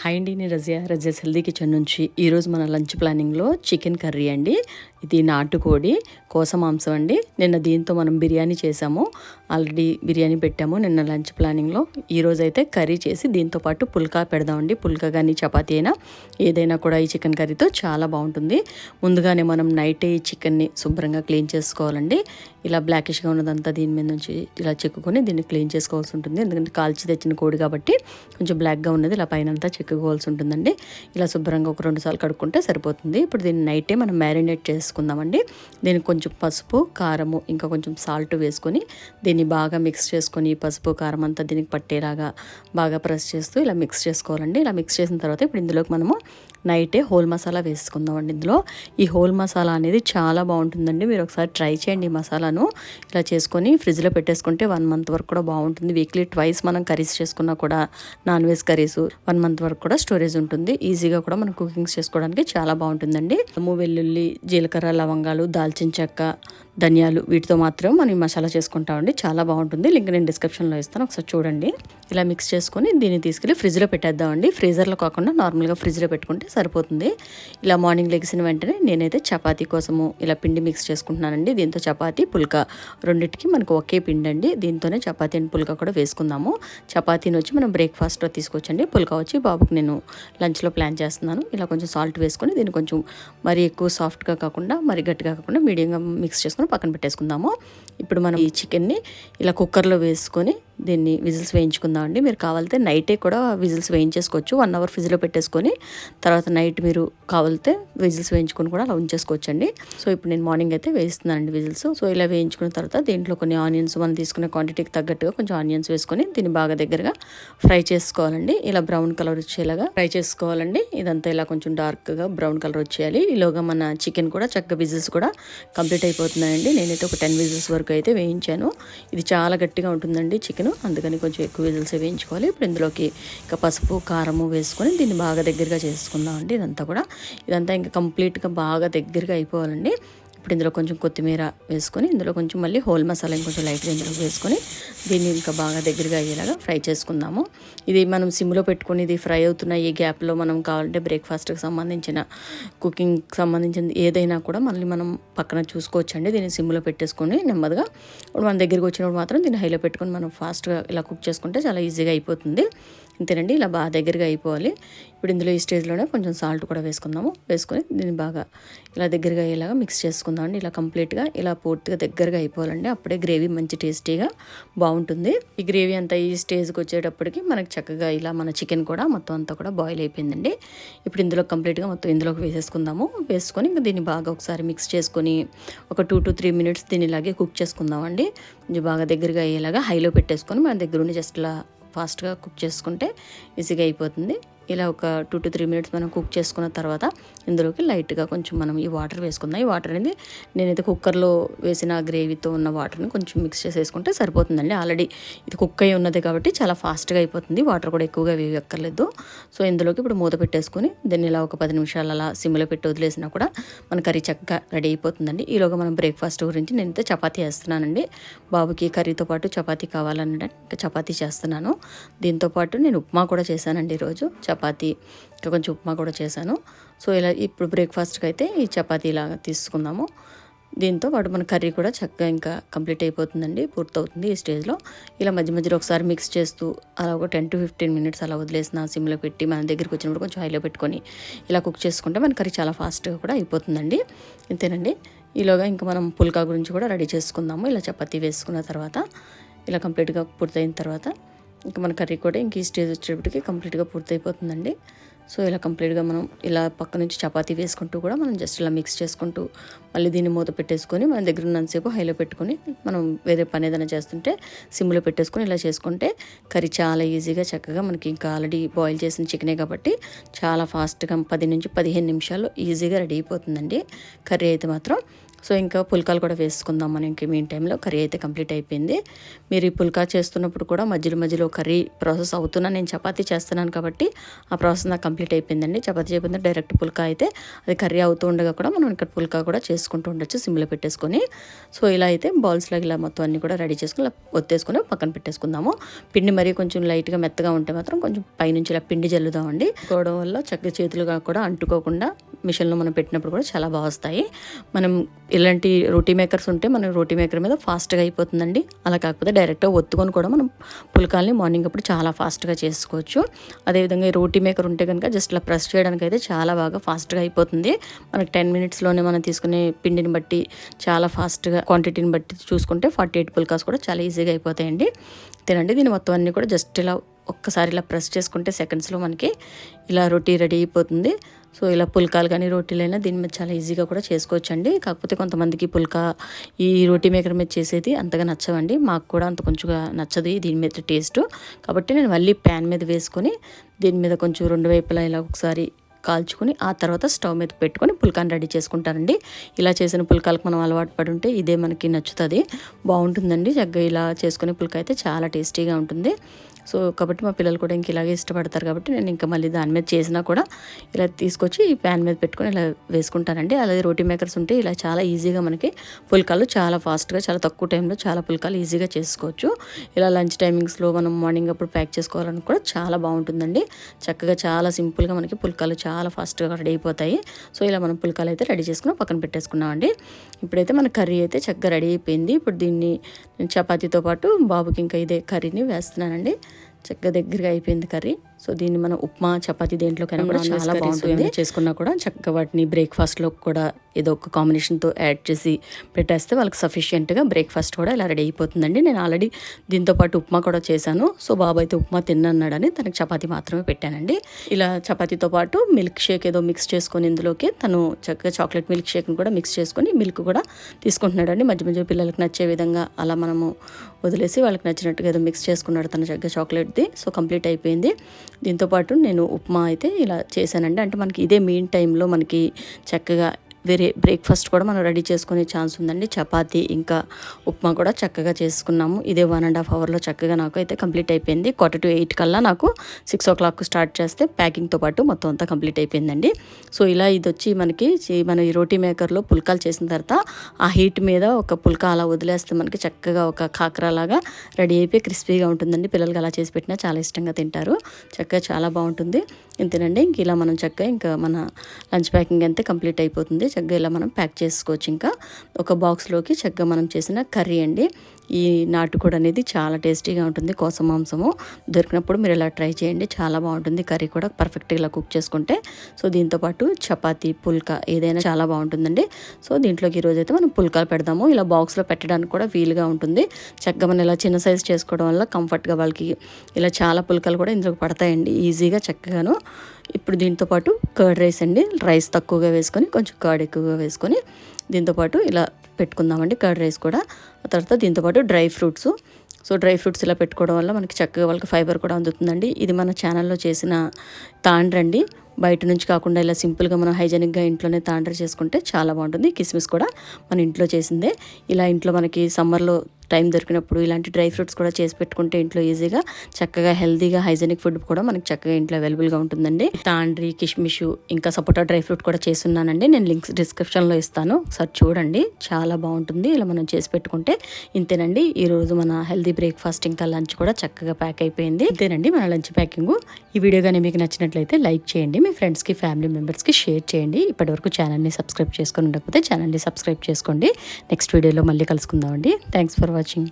Hi అండి, నేను Razia healthy kitchen నుంచి. ఈరోజు మన లంచ్ ప్లానింగ్లో చికెన్ కర్రీ అండి. ఇది నాటుకోడి కోస మాంసం అండి. నిన్న దీంతో మనం బిర్యానీ చేసాము, ఆల్రెడీ బిర్యానీ పెట్టాము నిన్న లంచ్ ప్లానింగ్లో. ఈరోజు అయితే కర్రీ చేసి దీంతో పాటు పుల్కా పెడదామండి. పుల్కా కానీ చపాతీ అయినా ఏదైనా కూడా ఈ చికెన్ కర్రీతో చాలా బాగుంటుంది. ముందుగానే మనం నైటే ఈ చికెన్ని శుభ్రంగా క్లీన్ చేసుకోవాలండి. ఇలా బ్లాకిష్గా ఉన్నదంతా దీని మీద నుంచి ఇలా చెక్కుకొని దీన్ని క్లీన్ చేసుకోవాల్సి ఉంటుంది. ఎందుకంటే కాల్చి తెచ్చిన కోడి కాబట్టి కొంచెం బ్లాక్గా ఉన్నది ఇలా పైన అంతా చెక్కుకోవాల్సి ఉంటుందండి. ఇలా శుభ్రంగా ఒక 2 సార్లు కడుక్కుంటే సరిపోతుంది. ఇప్పుడు దీన్ని నైటే మనం మ్యారినేట్ చేసుకుందామండి. దీనికి కొంచెం పసుపు, కారము, ఇంకా కొంచెం సాల్ట్ వేసుకొని దీన్ని బాగా మిక్స్ చేసుకొని పసుపు కారం అంతా దీనికి పట్టేలాగా బాగా ప్రెస్ చేస్తూ ఇలా మిక్స్ చేసుకోవాలండి. ఇలా మిక్స్ చేసిన తర్వాత ఇప్పుడు ఇందులోకి మనము నైటే హోల్ మసాలా వేసుకుందామండి. ఇందులో ఈ హోల్ మసాలా అనేది చాలా బాగుంటుందండి. మీరు ఒకసారి ట్రై చేయండి. ఈ మసాలాను ఇలా చేసుకొని ఫ్రిడ్జ్లో పెట్టేసుకుంటే 1 మంత్ వరకు కూడా బాగుంటుంది. వీక్లీ ట్వైస్ మనం కర్రీస్ చేసుకున్నా కూడా, నాన్ వెజ్ కర్రీస్ 1 మంత్ వరకు కూడా స్టోరేజ్ ఉంటుంది. ఈజీగా కూడా మనం కుకింగ్స్ చేసుకోవడానికి చాలా బాగుంటుందండి. వెల్లుల్లి, జీలకర్ర, లవంగాలు, దాల్చిన చెక్క, ధనియాలు వీటితో మాత్రం మనం ఈ మసాలా చేసుకుంటామండి. చాలా బాగుంటుంది. లింక్ నేను డిస్క్రిప్షన్లో ఇస్తాను, ఒకసారి చూడండి. ఇలా మిక్స్ చేసుకొని దీన్ని తీసుకెళ్ళి ఫ్రిడ్జ్లో పెట్టేద్దామండి. ఫ్రీజర్లో కాకుండా నార్మల్గా ఫ్రిడ్జ్లో పెట్టుకుంటే సరిపోతుంది. ఇలా మార్నింగ్ లెగిసిన వెంటనే నేనైతే చపాతీ కోసము ఇలా పిండి మిక్స్ చేసుకుంటున్నానండి. దీంతో చపాతీ, పుల్కా రెండింటికి మనకు ఒకే పిండి అండి. దీంతోనే చపాతీ అండ్ పుల్కా కూడా వేసుకుందాము. చపాతీని వచ్చి మనం బ్రేక్ఫాస్ట్లో తీసుకొచ్చండి. పుల్కా వచ్చి బాబుకి నేను లంచ్లో ప్లాన్ చేస్తున్నాను. ఇలా కొంచెం సాల్ట్ వేసుకొని దీన్ని కొంచెం మరీ ఎక్కువ సాఫ్ట్గా కాకుండా మరీ గట్టిగా కాకుండా మీడియంగా మిక్స్ చేసుకొని పక్కన పెట్టేసుకుందాము. ఇప్పుడు మనం ఈ చికెన్ని ఇలా కుక్కర్లో వేసుకొని దీన్ని విజిల్స్ వేయించుకుందామండి. మీరు కావాలితే నైటే కూడా విజిల్స్ వేయించేసుకోవచ్చు. 1 అవర్ ఫ్రిడ్జ్లో పెట్టేసుకొని తర్వాత నైట్ మీరు కావాలితే విజిల్స్ వేయించుకొని కూడా అలా ఉంచేసుకోవచ్చండి. సో ఇప్పుడు నేను మార్నింగ్ అయితే వేయిస్తున్నానండి విజిల్స్. సో ఇలా వేయించుకున్న తర్వాత దీంట్లో కొన్ని ఆనియన్స్, మనం తీసుకునే క్వాంటిటీకి తగ్గట్టుగా కొంచెం ఆనియన్స్ వేసుకొని దీన్ని బాగా దగ్గరగా ఫ్రై చేసుకోవాలండి. ఇలా బ్రౌన్ కలర్ వచ్చేలాగా ఫ్రై చేసుకోవాలండి. ఇదంతా ఇలా కొంచెం డార్క్గా బ్రౌన్ కలర్ వచ్చేయాలి. ఈలోగా మన చికెన్ కూడా చక్కగా విజిల్స్ కూడా కంప్లీట్ అయిపోతున్నాయండి. నేనైతే ఒక 10 విజిల్స్ వరకు అయితే వేయించాను. ఇది చాలా గట్టిగా ఉంటుందండి చికెన్, అందుకని కొంచెం ఎక్కువ విజిల్స్ వేయించుకోవాలి. ఇప్పుడు ఇందులోకి ఇంకా పసుపు, కారము వేసుకొని దీన్ని బాగా దగ్గరగా చేసుకుందామండి. ఇదంతా ఇంకా కంప్లీట్గా బాగా దగ్గరగా అయిపోవాలండి. ఇప్పుడు ఇందులో కొంచెం కొత్తిమీర వేసుకొని ఇందులో కొంచెం మళ్ళీ హోల్ మసాలా ఇంకొంచెం లైట్గా ఇందులో వేసుకొని దీన్ని ఇంకా బాగా దగ్గరగా అయ్యేలాగా ఫ్రై చేసుకుందాము. ఇది మనం సిమ్లో పెట్టుకొని ఇది ఫ్రై అవుతున్న ఈ గ్యాప్లో మనం కావాలంటే బ్రేక్ఫాస్ట్కి సంబంధించిన, కుకింగ్కి సంబంధించిన ఏదైనా కూడా మళ్ళీ మనం పక్కన చూసుకోవచ్చండి. దీన్ని సిమ్లో పెట్టేసుకొని నెమ్మదిగా మన దగ్గరికి వచ్చినప్పుడు మాత్రం దీన్ని హైలో పెట్టుకొని మనం ఫాస్ట్గా ఇలా కుక్ చేసుకుంటే చాలా ఈజీగా అయిపోతుంది. అంతేనండి, ఇలా బాగా దగ్గరగా అయిపోవాలి. ఇప్పుడు ఇందులో ఈ స్టేజ్లోనే కొంచెం సాల్ట్ కూడా వేసుకుందాము. వేసుకొని దీన్ని బాగా ఇలా దగ్గరగా అయ్యేలాగా మిక్స్ చేసుకుందామండి. ఇలా కంప్లీట్గా ఇలా పూర్తిగా దగ్గరగా అయిపోవాలండి. అప్పుడే గ్రేవీ మంచి టేస్టీగా బాగుంటుంది. ఈ గ్రేవీ అంతా ఈ స్టేజ్కి వచ్చేటప్పటికి మనకి చక్కగా ఇలా మన చికెన్ కూడా మొత్తం అంతా కూడా బాయిల్ అయిపోయిందండి. ఇప్పుడు ఇందులో కంప్లీట్గా మొత్తం ఇందులోకి వేసేసుకుందాము. వేసుకొని ఇంకా దీన్ని బాగా ఒకసారి మిక్స్ చేసుకొని ఒక 2 to 3 మినిట్స్ దీన్ని ఇలాగే కుక్ చేసుకుందామండి. ఇది బాగా దగ్గరగా అయ్యేలాగా హైలో పెట్టేసుకొని మన దగ్గర ఉండి జస్ట్ ఇలా ఫాస్ట్గా కుక్ చేసుకుంటే ఈజీగా అయిపోతుంది. ఇలా ఒక 2 to 3 మినిట్స్ మనం కుక్ చేసుకున్న తర్వాత ఇందులోకి లైట్గా కొంచెం మనం ఈ వాటర్ వేసుకుందాం. ఈ వాటర్ అనేది నేనైతే కుక్కర్లో వేసిన గ్రేవీతో ఉన్న వాటర్ని కొంచెం మిక్స్ చేసేసుకుంటే సరిపోతుందండి. ఆల్రెడీ ఇది కుక్ అయి ఉన్నది కాబట్టి చాలా ఫాస్ట్గా అయిపోతుంది. వాటర్ కూడా ఎక్కువగా వేయక్కర్లేదు. సో ఇందులోకి ఇప్పుడు మూత పెట్టేసుకొని దీన్ని ఇలా ఒక 10 నిమిషాలు అలా సిమ్లో పెట్టి వదిలేసినా కూడా మన కర్రీ చక్కగా రెడీ అయిపోతుందండి. ఈలోగా మనం బ్రేక్ఫాస్ట్ గురించి నేనైతే చపాతీ చేస్తున్నానండి. బాబుకి కర్రీతో పాటు చపాతీ కావాలంటే ఇంకా చపాతీ చేస్తున్నాను. దీంతోపాటు నేను ఉప్మా కూడా చేశానండి ఈరోజు. చపాతీ ఇంకా కొంచెం ఉప్మా కూడా చేశాను. సో ఇలా ఇప్పుడు బ్రేక్ఫాస్ట్కి అయితే ఈ చపాతీ ఇలాగా తీసుకుందాము. దీంతో పాటు మన కర్రీ కూడా చక్కగా ఇంకా కంప్లీట్ అయిపోతుందండి, పూర్తవుతుంది. ఈ స్టేజ్లో ఇలా మధ్య మధ్యలో ఒకసారి మిక్స్ చేస్తూ అలా ఒక 10 to 15 మినిట్స్ అలా వదిలేసిన సిమ్లో పెట్టి మన దగ్గరికి వచ్చినప్పుడు కొంచెం హైలో పెట్టుకొని ఇలా కుక్ చేసుకుంటే మన కర్రీ చాలా ఫాస్ట్గా కూడా అయిపోతుందండి. ఇంతేనండి. ఈలోగా ఇంకా మనం పుల్కా గురించి కూడా రెడీ చేసుకుందాము. ఇలా చపాతీ వేసుకున్న తర్వాత ఇలా కంప్లీట్గా పూర్తయిన తర్వాత ఇంకా మన కర్రీ కూడా ఇంక ఈ స్టేజ్ వచ్చేటప్పటికి కంప్లీట్గా పూర్తయిపోతుందండి. సో ఇలా కంప్లీట్గా మనం ఇలా పక్క నుంచి చపాతీ వేసుకుంటూ కూడా మనం జస్ట్ ఇలా మిక్స్ చేసుకుంటూ మళ్ళీ దీన్ని మూత పెట్టేసుకొని మన దగ్గర ఉన్నంతసేపు హైలో పెట్టుకొని మనం వేరే పని ఏదైనా చేస్తుంటే సిమ్లో పెట్టేసుకొని ఇలా చేసుకుంటే కర్రీ చాలా ఈజీగా చక్కగా మనకి ఇంకా ఆల్రెడీ బాయిల్ చేసిన చికెనే కాబట్టి చాలా ఫాస్ట్గా 10 నుంచి 15 నిమిషాల్లో ఈజీగా రెడీ అయిపోతుందండి కర్రీ అయితే మాత్రం. సో ఇంకా పుల్కాలు కూడా వేసుకుందాం మనం. ఇంక మీన్ టైంలో కర్రీ అయితే కంప్లీట్ అయిపోయింది. మీరు ఈ పుల్కా చేస్తున్నప్పుడు కూడా మధ్యలో మధ్యలో కర్రీ ప్రాసెస్ అవుతున్నా, నేను చపాతీ చేస్తున్నాను కాబట్టి ఆ ప్రాసెస్ నాకు కంప్లీట్ అయిపోయిందండి. చపాతీ చేయకుండా డైరెక్ట్ పుల్కా అయితే అది కర్రీ అవుతూ ఉండగా కూడా మనం ఇక్కడ పుల్కా కూడా చేసుకుంటూ ఉండొచ్చు సిమ్లో పెట్టేసుకొని. సో ఇలా అయితే బౌల్స్లో ఇలా మొత్తం అన్నీ కూడా రెడీ చేసుకుని ఇలా ఒత్తేసుకొని పక్కన పెట్టేసుకుందాము. పిండి మరీ కొంచెం లైట్గా మెత్తగా ఉంటే మాత్రం కొంచెం పైనుంచి ఇలా పిండి జల్లుదామండి. కోవడం వల్ల చక్కగా చేతులుగా కూడా అంటుకోకుండా మిషన్లో మనం పెట్టినప్పుడు కూడా చాలా బాగా వస్తాయి. మనం ఇలాంటి రోటీ మేకర్స్ ఉంటే మనం రోటీ మేకర్ మీద ఫాస్ట్గా అయిపోతుందండి. అలా కాకపోతే డైరెక్ట్గా ఒత్తుకొని కూడా మనం పుల్కాల్ని మార్నింగ్ అప్పుడు చాలా ఫాస్ట్గా చేసుకోవచ్చు. అదేవిధంగా ఈ రోటీ మేకర్ ఉంటే కనుక జస్ట్ ఇలా ప్రెస్ చేయడానికి అయితే చాలా బాగా ఫాస్ట్గా అయిపోతుంది. మనకి 10 మినిట్స్లోనే మనం తీసుకునే పిండిని బట్టి చాలా ఫాస్ట్గా క్వాంటిటీని బట్టి చూసుకుంటే 48 పుల్కాస్ కూడా చాలా ఈజీగా అయిపోతాయండి. తినండి. దీని మొత్తం అన్నీ కూడా జస్ట్ ఇలా ఒక్కసారి ఇలా ప్రెస్ చేసుకుంటే సెకండ్స్లో మనకి ఇలా రొటీ రెడీ అయిపోతుంది. సో ఇలా పుల్కాలు కానీ రోటీలైనా దీని మీద చాలా ఈజీగా కూడా చేసుకోవచ్చండి. కాకపోతే కొంతమందికి పుల్కా ఈ రోటీ మేకర్ మీద చేసేది అంతగా నచ్చవండి. మాకు కూడా అంత కొంచెంగా నచ్చదు దీని మీద టేస్ట్. కాబట్టి నేను మళ్ళీ ప్యాన్ మీద వేసుకొని దీని మీద కొంచెం 2 వైపులా ఇలా ఒకసారి కాల్చుకొని ఆ తర్వాత స్టవ్ మీద పెట్టుకొని పుల్కాని రెడీ చేసుకుంటానండి. ఇలా చేసిన పుల్కాలకు మనం అలవాటు పడి ఉంటే ఇదే మనకి నచ్చుతుంది, బాగుంటుందండి. చక్కగా ఇలా చేసుకునే పుల్కా అయితే చాలా టేస్టీగా ఉంటుంది. సో కాబట్టి మా పిల్లలు కూడా ఇంక ఇలాగే ఇష్టపడతారు కాబట్టి నేను ఇంకా మళ్ళీ దాని మీద చేసినా కూడా ఇలా తీసుకొచ్చి ఈ ప్యాన్ మీద పెట్టుకొని ఇలా వేసుకుంటానండి. అలాగే రోటీ మేకర్స్ ఉంటే ఇలా చాలా ఈజీగా మనకి పుల్కాలు చాలా ఫాస్ట్గా చాలా తక్కువ టైంలో చాలా పుల్కాలు ఈజీగా చేసుకోవచ్చు. ఇలా లంచ్ టైమింగ్స్లో మనం మార్నింగ్ అప్పుడు ప్యాక్ చేసుకోవాలని కూడా చాలా బాగుంటుందండి. చక్కగా చాలా సింపుల్గా మనకి పుల్కాలు చాలా ఫాస్ట్గా రెడీ అయిపోతాయి. సో ఇలా మనం పుల్కాలు అయితే రెడీ చేసుకుని పక్కన పెట్టేసుకున్నామండి. ఇప్పుడైతే మన కర్రీ అయితే చక్కగా రెడీ అయిపోయింది. ఇప్పుడు దీన్ని నేను చపాతీతో పాటు బాబుకి ఇంకా ఇదే కర్రీని వేస్తున్నానండి. చక్కగా దగ్గరగా అయిపోయింది కర్రీ. సో దీన్ని మనం ఉప్మా చపాతీ దేంట్లోకైనా కూడా చాలా బాగుంటుంది. చేసుకున్నా కూడా చక్కగా వాటిని బ్రేక్ఫాస్ట్లో కూడా ఏదో ఒక కాంబినేషన్తో యాడ్ చేసి పెట్టేస్తే వాళ్ళకి సఫిషియెంట్గా బ్రేక్ఫాస్ట్ కూడా ఇలా రెడీ అయిపోతుందండి. నేను ఆల్రెడీ దీంతో పాటు ఉప్మా కూడా చేశాను. సో బాబు అయితే ఉప్మా తిన్నాడని తనకి చపాతీ మాత్రమే పెట్టానండి. ఇలా చపాతీతో పాటు మిల్క్ షేక్ ఏదో మిక్స్ చేసుకొని ఇందులోకి తను చక్కగా చాక్లెట్ మిల్క్ షేక్ని కూడా మిక్స్ చేసుకొని మిల్క్ కూడా తీసుకుంటున్నాడండి. మధ్య మధ్య పిల్లలకి నచ్చే విధంగా అలా మనము వదిలేసి వాళ్ళకి నచ్చినట్టుగా ఏదో మిక్స్ చేసుకున్నాడు తన చక్కగా చాక్లెట్ది. సో కంప్లీట్ అయిపోయింది. దీంతోపాటు నేను ఉప్మా అయితే ఇలా చేశానండి. అంటే మనకి ఇదే మీన్ టైంలో మనకి చక్కగా వేరే బ్రేక్ఫాస్ట్ కూడా మనం రెడీ చేసుకునే ఛాన్స్ ఉందండి. చపాతీ ఇంకా ఉప్మా కూడా చక్కగా చేసుకున్నాము. ఇదే 1.5 అవర్లో చక్కగా నాకు అయితే కంప్లీట్ అయిపోయింది. 7:45 కల్లా నాకు 6 o'clock స్టార్ట్ చేస్తే ప్యాకింగ్తో పాటు మొత్తం అంతా కంప్లీట్ అయిపోయిందండి. సో ఇలా ఇది వచ్చి మనకి మనం ఈ రోటీ మేకర్లో పుల్కాలు చేసిన తర్వాత ఆ హీట్ మీద ఒక పుల్కా అలా వదిలేస్తే మనకి చక్కగా ఒక కాకరలాగా రెడీ అయిపోయి క్రిస్పీగా ఉంటుందండి. పిల్లలకి అలా చేసి పెట్టినా చాలా ఇష్టంగా తింటారు. చక్కగా చాలా బాగుంటుంది. ఇంతేనండి. ఇంక ఇలా మనం చక్కగా ఇంకా మన లంచ్ ప్యాకింగ్ అంతే కంప్లీట్ అయిపోతుంది. చక్కగా ఇలా మనం ప్యాక్ చేసుకోవచ్చు. ఇంకా ఒక బాక్స్లోకి చక్కగా మనం చేసిన కర్రీ అండి. ఈ నాటుకోడి అనేది చాలా టేస్టీగా ఉంటుంది. కోస మాంసము దొరికినప్పుడు మీరు ఇలా ట్రై చేయండి, చాలా బాగుంటుంది. కర్రీ కూడా పర్ఫెక్ట్గా ఇలా కుక్ చేసుకుంటే. సో దీంతోపాటు చపాతీ పుల్కా ఏదైనా చాలా బాగుంటుందండి. సో దీంట్లోకి ఈరోజైతే మనం పుల్కాలు పెడదాము. ఇలా బాక్స్లో పెట్టడానికి కూడా వీలుగా ఉంటుంది. చక్కగా మనం ఇలా చిన్న సైజు చేసుకోవడం వల్ల కంఫర్ట్గా వాళ్ళకి ఇలా చాలా పుల్కాలు కూడా ఇందులోకి పడతాయండి ఈజీగా చక్కగాను. ఇప్పుడు దీంతోపాటు కర్డ్ రైస్ అండి. రైస్ తక్కువగా వేసుకొని కొంచెం కర్డ్ ఎక్కువగా వేసుకొని దీంతోపాటు ఇలా పెట్టుకుందామండి కర్డ్ రైస్ కూడా. ఆ తర్వాత దీంతోపాటు dry fruits. So dry fruits ఇలా పెట్టుకోవడం వల్ల మనకి చక్కగా వాళ్ళకి ఫైబర్ కూడా అందుతుందండి. ఇది మన ఛానల్లో చేసిన తాండ్రండి. బయట నుంచి కాకుండా ఇలా సింపుల్గా మనం హైజెనిక్గా ఇంట్లోనే తాండ్ర చేసుకుంటే చాలా బాగుంటుంది. కిస్మిస్ కూడా మన ఇంట్లో చేసిందే. ఇలా ఇంట్లో మనకి సమ్మర్లో టైం దొరికినప్పుడు ఇలాంటి డ్రై ఫ్రూట్స్ కూడా చేసి పెట్టుకుంటే ఇంట్లో ఈజీగా చక్కగా హెల్తీగా హైజెనిక్ ఫుడ్ కూడా మనకి చక్కగా ఇంట్లో అవైలబుల్గా ఉంటుందండి. తాండ్రి, కిష్మిష్ ఇంకా సపోటా డ్రై ఫ్రూట్ కూడా చేస్తున్నానండి. నేను లింక్స్ డిస్క్రిప్షన్లో ఇస్తాను, ఒకసారి చూడండి, చాలా బాగుంటుంది ఇలా మనం చేసి పెట్టుకుంటే. ఇంతేనండి ఈరోజు మన హెల్తీ బ్రేక్ఫాస్ట్ ఇంకా లంచ్ కూడా చక్కగా ప్యాక్ అయిపోయింది. ఇంతేనండి మన లంచ్ ప్యాకింగ్. ఈ వీడియో కానీ మీకు నచ్చినట్లయితే లైక్ చేయండి, మీ ఫ్రెండ్స్కి ఫ్యామిలీ మెంబర్స్కి షేర్ చేయండి. ఇప్పటివరకు ఛానల్ని సబ్స్క్రైబ్ చేసుకొని ఉండకపోతే ఛానల్ని సబ్స్క్రైబ్ చేసుకోండి. నెక్స్ట్ వీడియోలో మళ్ళీ కలుసుకుందామండి. Thanks for watching.